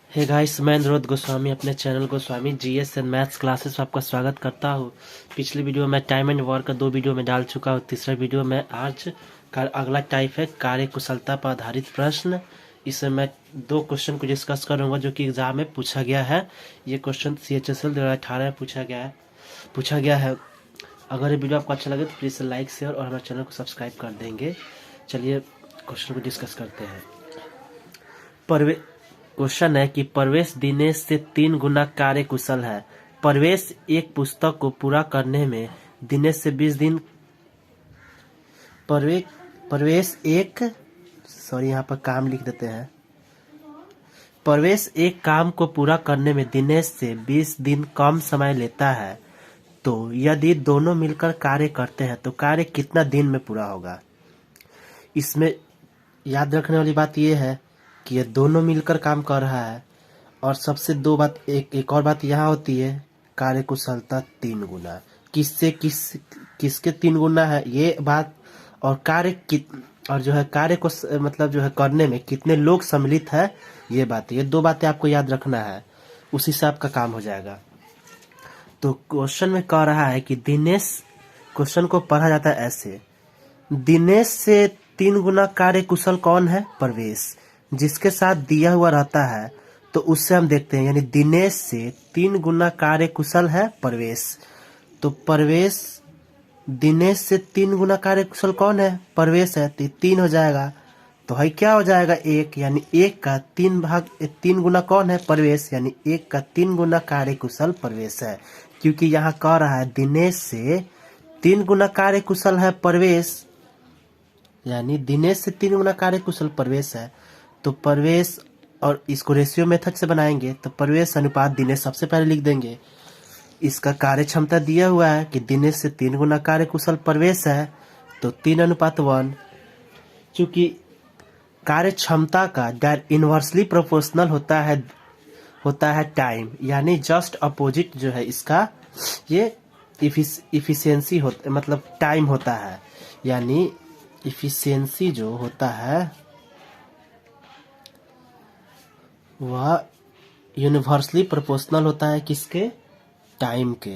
Hey guys, मैं अनुरोध गोस्वामी अपने channel Goswami GS and maths classes में आपका स्वागत करता हूँ। पिछली वीडियो में टाइम एंड वर्क का 2 वीडियो में डाल चुका हूँ। तीसरा वीडियो में आज का अगला टाइप है कार्य कुशलता पर आधारित प्रश्न। इसमें मैं 2 क्वेश्चन को डिस्कस करूंगा जो कि एग्जाम में पूछा गया है। ये क्वेश्चन CHSL 2018 में पूछा गया है। अगर ये वीडियो आपको अच्छा लगे तो प्लीज़ लाइक शेयर और हमारे चैनल को सब्सक्राइब कर देंगे। चलिए क्वेश्चन को डिस्कस करते हैं। क्वेश्चन है कि प्रवेश दिनेश से 3 गुना कार्य कुशल है। प्रवेश एक पुस्तक को पूरा करने में दिनेश से 20 दिन यहाँ पर काम लिख देते हैं। प्रवेश एक काम को पूरा करने में दिनेश से 20 दिन कम समय लेता है, तो यदि दोनों मिलकर कार्य करते हैं तो कार्य कितना दिन में पूरा होगा। इसमें याद रखने वाली बात यह है कि ये दोनों मिलकर काम कर रहा है, और सबसे एक और बात यहाँ होती है, कार्य कुशलता 3 गुना। किसके 3 गुना है ये बात, और कार्य को मतलब जो है करने में कितने लोग सम्मिलित है ये बात। ये 2 बातें आपको याद रखना है, उसी से आपका काम हो जाएगा। तो क्वेश्चन में कह रहा है कि क्वेश्चन को पढ़ा जाता है ऐसे: दिनेश से 3 गुना कार्य कुशल कौन है? प्रवेश। जिसके साथ दिया हुआ रहता है तो उससे हम देखते हैं, यानी दिनेश से 3 गुना कार्य कुशल है प्रवेश। तो दिनेश से 3 गुना कार्य कुशल कौन है? प्रवेश है, तो 3 हो जाएगा। तो है क्या हो जाएगा? 1, यानी 1 का 3 गुना कौन है? प्रवेश, यानी 1 का 3 गुना कार्य कुशल प्रवेश है। क्योंकि यहाँ कह रहा है दिनेश से 3 गुना कार्य कुशल है प्रवेश, यानी दिनेश से 3 गुना कार्य कुशल प्रवेश है। तो प्रवेश, और इसको रेशियो मेथड से बनाएंगे तो प्रवेश अनुपात दिनेश सबसे पहले लिख देंगे। इसका कार्य क्षमता दिया हुआ है कि दिनेश से 3 गुना कार्य कुशल प्रवेश है, तो 3:1। चूंकि कार्य क्षमता का इनवर्सली प्रोपोर्शनल होता है टाइम, यानी जस्ट अपोजिट जो है इसका ये इफिशियंसी मतलब टाइम होता है। यानी इफिशियंसी जो होता है वह यूनिवर्सली प्रोपोर्शनल होता है किसके? टाइम के।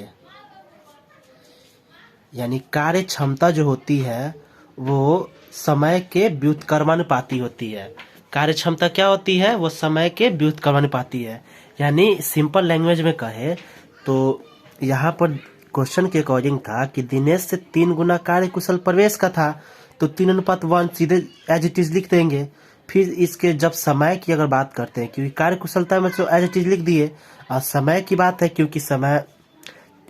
यानी कार्य क्षमता जो होती है वो समय के व्युत्क्रमानुपाती होती है। कार्य क्षमता क्या होती है? वो समय के व्युत्क्रमानुपाती है। यानी सिंपल लैंग्वेज में कहे तो यहाँ पर क्वेश्चन के अकॉर्डिंग था कि दिनेश से 3 गुना कार्य कुशल प्रवेश का था, तो 3:1 सीधे एज इट इज लिख देंगे। फिर इसके जब समय की अगर बात करते हैं, क्योंकि कार्य कुशलता में तो एज इट इज लिख दिए, और समय की बात है क्योंकि समय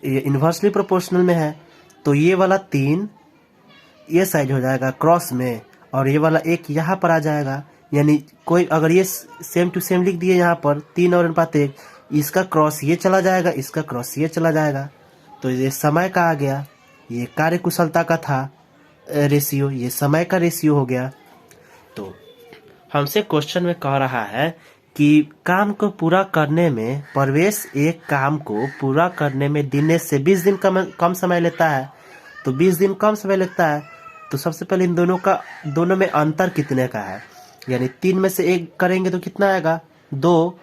इन्वर्सली प्रोपोर्शनल में है, तो ये वाला 3 ये साइड हो जाएगा क्रॉस में, और ये वाला 1 यहाँ पर आ जाएगा। यानी कोई अगर ये सेम टू सेम लिख दिए यहाँ पर 3 और 1, इसका क्रॉस ये चला जाएगा, इसका क्रॉस ये चला जाएगा। तो ये समय का आ गया, ये कार्य कुशलता का था रेशियो, ये समय का रेशियो हो गया। तो हमसे क्वेश्चन में कह रहा है कि काम को पूरा करने में प्रवेश एक काम को पूरा करने में दिनेश से 20 दिन कम समय लेता है। तो 20 दिन कम समय लेता है, तो सबसे पहले इन दोनों में अंतर कितने का है? यानी 3 में से 1 करेंगे तो कितना आएगा? 2।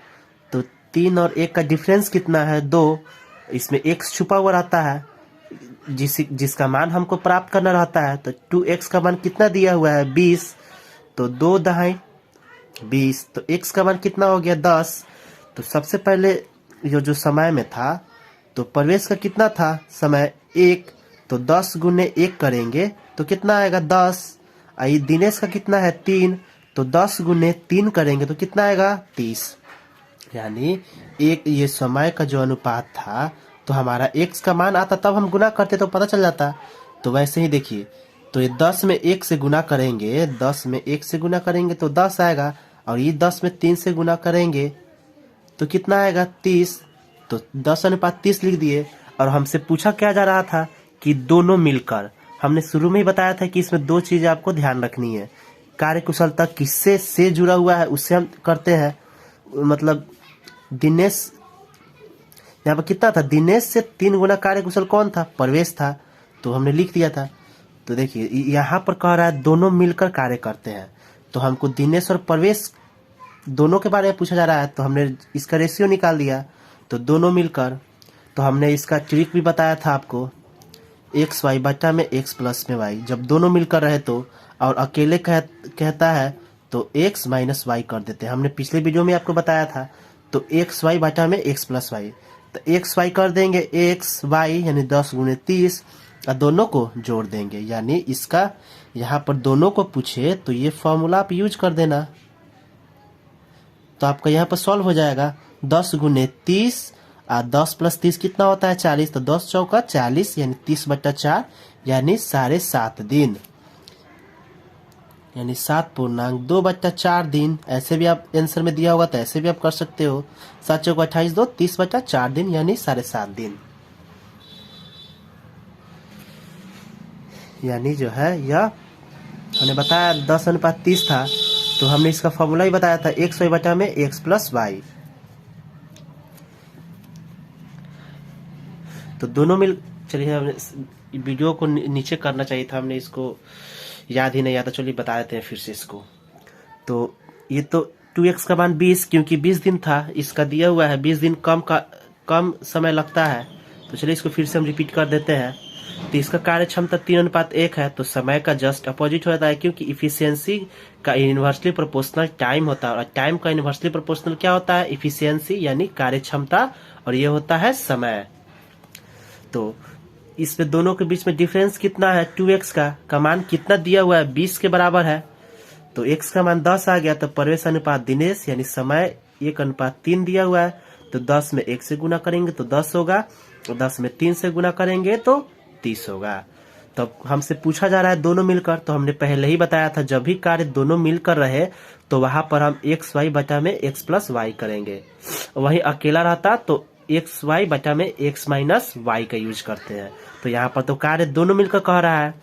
तो 3 और 1 का डिफरेंस कितना है? 2। इसमें x छुपा हुआ रहता है जिसका मान हमको प्राप्त करना रहता है। तो 2x का मान कितना दिया हुआ है? 20। तो 2 दहाई 20, तो x का मान कितना हो गया? 10। तो सबसे पहले जो समय में था, तो प्रवेश का कितना था समय? 1। तो 10 गुने 1 करेंगे तो कितना आएगा? 10। आई दिनेश का कितना है? 3। तो 10 गुने 3 करेंगे तो कितना आएगा? 30। यानी ये समय का जो अनुपात था, तो हमारा x का मान आता तब हम गुना करते तो पता चल जाता। तो वैसे ही देखिए, तो ये 10 में 1 से गुना करेंगे, 10 में 1 से गुना करेंगे तो 10 आएगा, और ये 10 में 3 से गुना करेंगे तो कितना आएगा? 30। तो 10:30 लिख दिए। और हमसे पूछा क्या जा रहा था कि दोनों मिलकर, हमने शुरू में ही बताया था कि इसमें 2 चीजें आपको ध्यान रखनी है। कार्य कुशलता किससे से जुड़ा हुआ है उससे हम करते हैं, मतलब दिनेश, यहाँ पर कितना था? दिनेश से 3 गुना कार्य कुशल कौन था? प्रवेश था, तो हमने लिख दिया था। तो देखिए यहाँ पर कह रहा है दोनों मिलकर कार्य करते हैं, तो हमको दिनेश और प्रवेश दोनों के बारे में पूछा जा रहा है तो हमने इसका रेशियो निकाल दिया। तो दोनों मिलकर, तो हमने इसका ट्रिक भी बताया था आपको, एक्स वाई बटा में एक्स प्लस में वाई। जब दोनों मिलकर रहे तो, और अकेले कहता है तो एक्स माइनस वाई कर देते हैं। हमने पिछले वीडियो में आपको बताया था। तो एक्स वाई बटा में एक्स प्लस वाई, तो एक्स वाई कर देंगे एक्स वाई यानी 10 गुने 30 और दोनों को जोड़ देंगे। यानी इसका यहाँ पर दोनों को पूछे तो ये फॉर्मूला आप यूज कर देना, तो आपका यहाँ पर सॉल्व हो जाएगा। 10 गुने 30 और 10 प्लस 30 कितना होता है 40, तो 10 चौका 40 यानी 30 बटा 4 यानी 7.5 दिन, यानी 7.2 बटा 4 दिन। ऐसे भी आप आंसर में दिया होगा तो ऐसे भी आप कर सकते हो। 7 चौका 28 2 30 बटा 4 दिन यानी 7.5 दिन। यानी जो है यह हमने बताया 10:30 था, तो हमने इसका फॉर्मूला ही बताया था एक्स वाई बटा में एक्स प्लस वाई। तो दोनों मिल, चलिए हमने वीडियो को नीचे करना चाहिए था, हमने इसको याद ही नहीं आता, चलिए बता देते हैं फिर से इसको। तो ये तो 2x का मान 20, क्योंकि 20 दिन था, इसका दिया हुआ है 20 दिन कम समय लगता है। तो चलिए इसको फिर से हम रिपीट कर देते हैं। तो इसका कार्य क्षमता 3:1 है, तो समय का जस्ट अपोजिट हो जाता है, क्योंकि इफिशियंसी का इनवर्सली प्रोपोर्शनल टाइम होता है, और टाइम का इनवर्सली प्रोपोर्शनल क्या होता है, इफिशियंसी यानी कार्य क्षमता, और ये होता है समय। तो इसमें दोनों के बीच में डिफरेंस कितना है, 2x का मान कितना दिया हुआ है 20 के बराबर है, तो x का मान 10 आ गया। तो प्रवेश अनुपात दिनेश यानी समय 1:3 दिया हुआ है, तो 10 में 1 से गुना करेंगे तो 10 होगा, और 10 में 3 से गुना करेंगे तो 30 होगा। तो हमसे पूछा जा रहा है दोनों मिलकर, तो हमने पहले ही बताया था जब भी कार्य दोनों मिलकर रहे तो वहां पर हम एक्स वाई बटा में एक्स प्लस वाई करेंगे। वहीं अकेला रहता तो एक्स वाई बटा में एक्स माइनस वाई का यूज करते हैं। तो यहाँ पर तो कार्य दोनों मिलकर कह रहा है,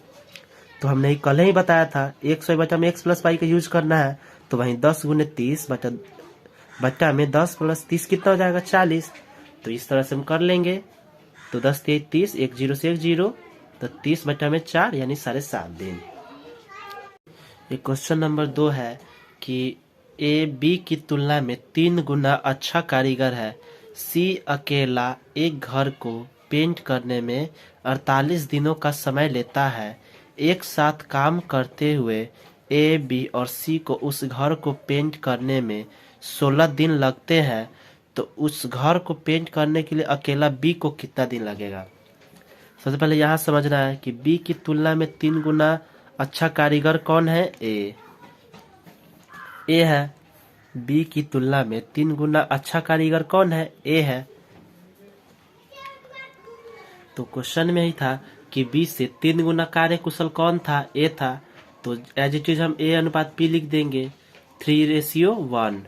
तो हमने कल ही बताया था एक्स वाई बटा में एक्स प्लस वाई का यूज करना है। तो वहीं 10 गुने 30 बटा में 10 प्लस 30 कितना हो जाएगा 40। तो इस तरह से हम कर लेंगे। तो 10 3 30, 1 0 से 1 0, तो 30 बटा में 4 यानी 7.5 दिन। ये क्वेश्चन नंबर 2 है कि ए बी की तुलना में 3 गुना अच्छा कारीगर है। सी अकेला एक घर को पेंट करने में 48 दिनों का समय लेता है। एक साथ काम करते हुए ए बी और सी को उस घर को पेंट करने में 16 दिन लगते हैं, तो उस घर को पेंट करने के लिए अकेला बी को कितना दिन लगेगा। सबसे पहले यहाँ समझना है कि बी की तुलना में 3 गुना अच्छा कारीगर कौन है, ए है। बी की तुलना में 3 गुना अच्छा कारीगर कौन है, ए है। तो क्वेश्चन में ही था कि बी से 3 गुना कार्य कुशल कौन था, ए था। तो एज इट इज हम ए अनुपात पी लिख देंगे 3:1।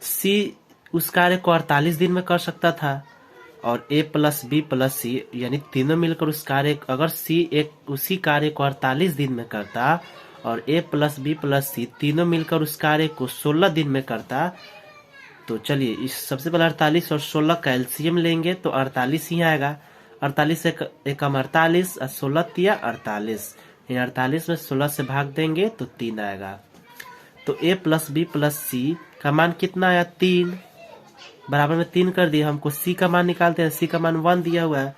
सी उस कार्य को 48 दिन में कर सकता था, और ए प्लस बी प्लस सी यानी तीनों मिलकर उस कार्य, अगर सी एक उसी कार्य को 48 दिन में करता और ए प्लस बी प्लस सी तीनों मिलकर उस कार्य को 16 दिन में करता, तो चलिए इस सबसे पहले 48 और 16 का एलसीएम लेंगे तो 48 ही आएगा। 48 से एकम 48 और 16 तिया 48, 48 में 16 से भाग देंगे तो 3 आएगा। तो ए प्लस बी प्लस सी का मान कितना आया 3, बराबर में 3 कर दिया। हमको सी का मान निकालते हैं, सी का मान 1 दिया हुआ है,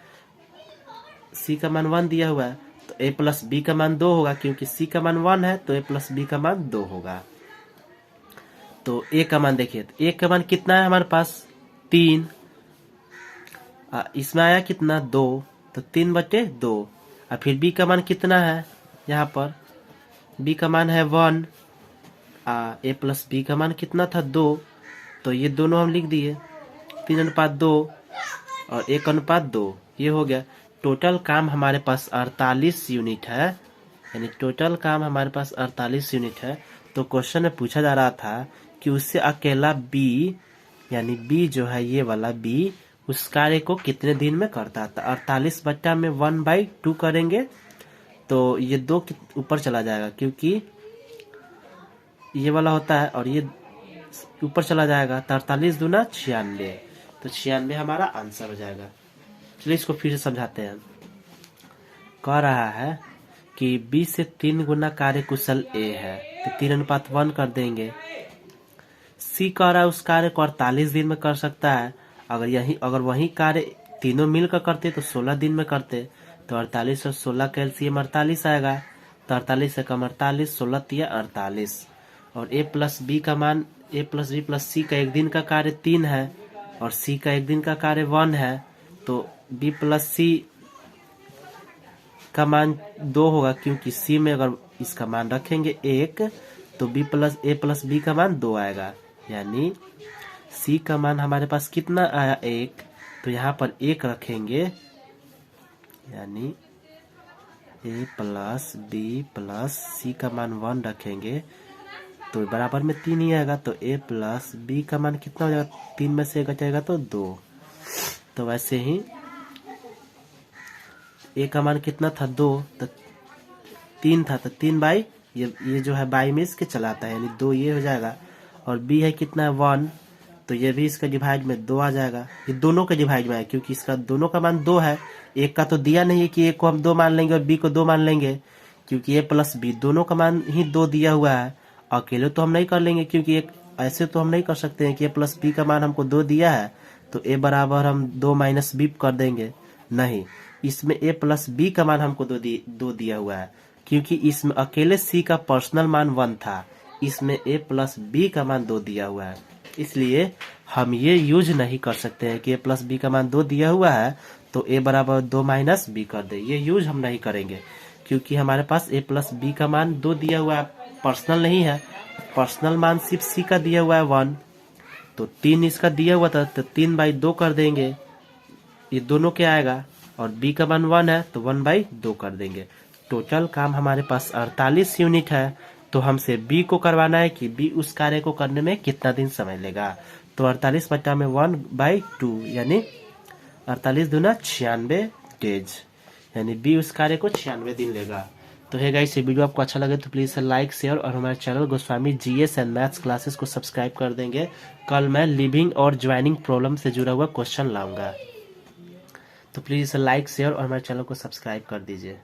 सी का मान 1 दिया हुआ है, तो ए प्लस बी का मान 2 होगा, क्योंकि सी का मान 1 है तो ए प्लस बी का मान 2 होगा। तो ए का मान देखिए, तो ए का मान कितना है हमारे पास 3, इसमें आया कितना 2, तो 3/2। और फिर बी का मान कितना है, यहाँ पर बी का मान है 1, ए प्लस बी का मान कितना था 2, तो ये दोनों हम लिख दिए 3:2 और 1:2, ये हो गया। टोटल काम हमारे पास 48 यूनिट है, यानी टोटल काम हमारे पास 48 यूनिट है। तो क्वेश्चन में पूछा जा रहा था कि उससे अकेला बी, यानी बी जो है ये वाला बी, उस कार्य को कितने दिन में करता था। 48 बट्टा में 1/2 करेंगे तो ये 2 ऊपर चला जाएगा, क्योंकि ये वाला होता है और ये ऊपर चला जाएगा, तो 48 दूना 96, तो 96 हमारा आंसर हो जाएगा। चलिए इसको फिर से समझाते हैं। कह रहा है कि बी से 3 गुना कार्य कुशल ए है, तो 3:1 कर देंगे, सी कह रहा है उस कार्य को 48 दिन में कर सकता है। अगर वही कार्य तीनों मिलकर करते तो 16 दिन में करते। तो 48 और 16 का एलसीएम 48 आएगा। तो 48 से कम 48, 16 तिया 48। और ए प्लस बी प्लस सी का एक दिन का कार्य 3 है और सी का एक दिन का कार्य 1 है। तो बी प्लस सी का मान 2 होगा, क्योंकि सी में अगर इसका मान रखेंगे 1 तो ए प्लस बी का मान 2 आएगा। यानी सी का मान हमारे पास कितना आया 1, तो यहाँ पर 1 रखेंगे, यानी ए प्लस बी प्लस सी का मान 1 रखेंगे तो बराबर में 3 ही आएगा। तो ए प्लस बी का मान कितना हो जाएगा, 3 में से 1 बचेगा तो 2। तो वैसे ही ए का मान कितना था 2, तो 3 था, तो 3 बाई ये जो है बाई में इसके चलाता है, यानी 2 ये हो जाएगा। और बी है कितना है 1, तो ये भी इसका डिवाइड में 2 आ जाएगा। ये दोनों के डिवाइड में है, क्योंकि इसका दोनों का मान 2 है। एक का तो दिया नहीं है कि एक को हम 2 मान लेंगे और बी को 2 मान लेंगे, क्योंकि ए प्लस बी दोनों का मान ही 2 दिया हुआ है। अकेले तो हम नहीं कर लेंगे, क्योंकि एक ऐसे तो हम नहीं कर सकते हैं कि ए प्लस बी का मान हमको 2 दिया है तो ए बराबर हम 2 माइनस बी कर देंगे। नहीं, इसमें ए प्लस बी का मान हमको 2 दिया हुआ है, क्योंकि इसमें अकेले सी का पर्सनल मान 1 था। इसमें ए प्लस बी का मान 2 दिया हुआ है, इसलिए हम ये यूज नहीं कर सकते हैं कि ए प्लस बी का मान 2 दिया हुआ है तो ए बराबर 2 माइनस बी कर दे। ये यूज हम नहीं करेंगे, क्योंकि हमारे पास ए प्लस बी का मान 2 दिया हुआ है, पर्सनल नहीं है। पर्सनल मान सिर्फ सी का दिया हुआ है 1, तो 3 इसका दिया हुआ था, तो 3/2 कर देंगे, ये दोनों क्या आएगा। और बी का मान 1 है तो 1/2 कर देंगे। टोटल काम हमारे पास 48 यूनिट है। तो हमसे बी को करवाना है कि बी उस कार्य को करने में कितना दिन समय लेगा। तो 48 बटा में 1/2, यानी 48 दूना 96 डेज, यानी बी उस कार्य को 96 दिन लेगा। तो है गाइस, ये वीडियो आपको अच्छा लगे तो प्लीज़ लाइक शेयर और हमारे channel Goswami GS and maths classes को सब्सक्राइब कर देंगे। कल मैं लिविंग और ज्वाइनिंग प्रॉब्लम से जुड़ा हुआ क्वेश्चन लाऊंगा, तो प्लीज़ लाइक शेयर और हमारे चैनल को सब्सक्राइब कर दीजिए।